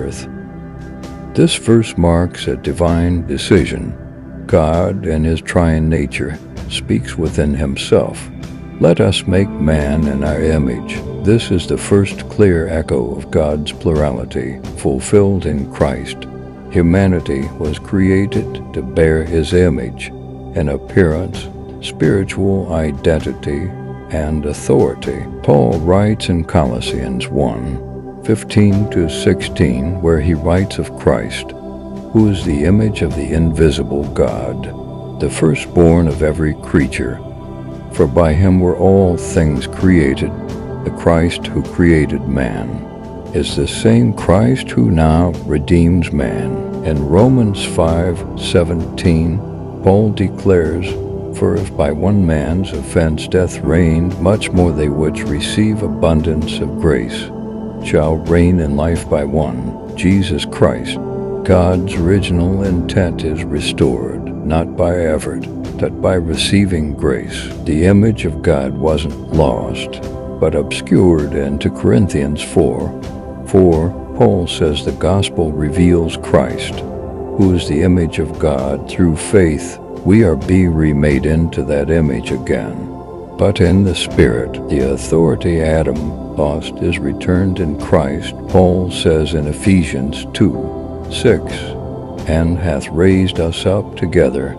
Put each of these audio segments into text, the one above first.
earth. This verse marks a divine decision. God, in his triune nature, speaks within himself. Let us make man in our image. This is the first clear echo of God's plurality, fulfilled in Christ. Humanity was created to bear his image in appearance, spiritual identity, and authority. Paul writes in Colossians 1:15-16, where he writes of Christ, who is the image of the invisible God, the firstborn of every creature. For by him were all things created. The Christ who created man is the same Christ who now redeems man. In Romans 5:17, Paul declares, "For if by one man's offense death reigned, much more they which receive abundance of grace shall reign in life by one, Jesus Christ." God's original intent is restored, not by effort, but by receiving grace. The image of God wasn't lost, but obscured. In 2 Corinthians 4:4, Paul says the gospel reveals Christ, who is the image of God. Through faith, we are being remade into that image again. But in the Spirit, the authority Adam lost is returned in Christ. Paul says in Ephesians 2:6, "And hath raised us up together,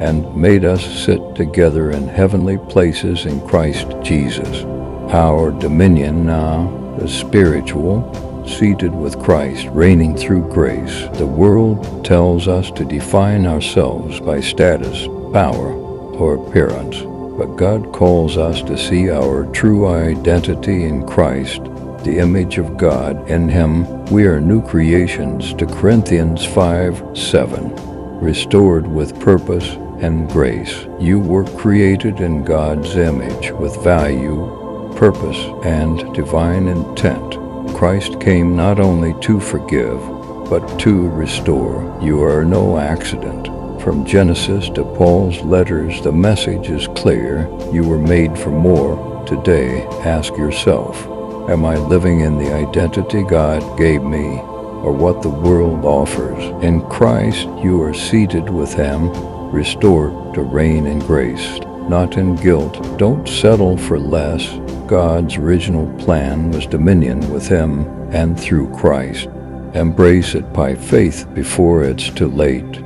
and made us sit together in heavenly places in Christ Jesus." Our dominion now is spiritual, seated with Christ, reigning through grace. The world tells us to define ourselves by status, power, or appearance, but God calls us to see our true identity in Christ, the image of God. In him we are new creations. 2 Corinthians 5:7, restored with purpose and grace. You were created in God's image with value, purpose, and divine intent. Christ came not only to forgive, but to restore. You are no accident. From Genesis to Paul's letters, the message is clear. You were made for more. Today, ask yourself, am I living in the identity God gave me, or what the world offers? In Christ, you are seated with him, restored to reign in grace, not in guilt. Don't settle for less. God's original plan was dominion with him and through Christ. Embrace it by faith before it's too late.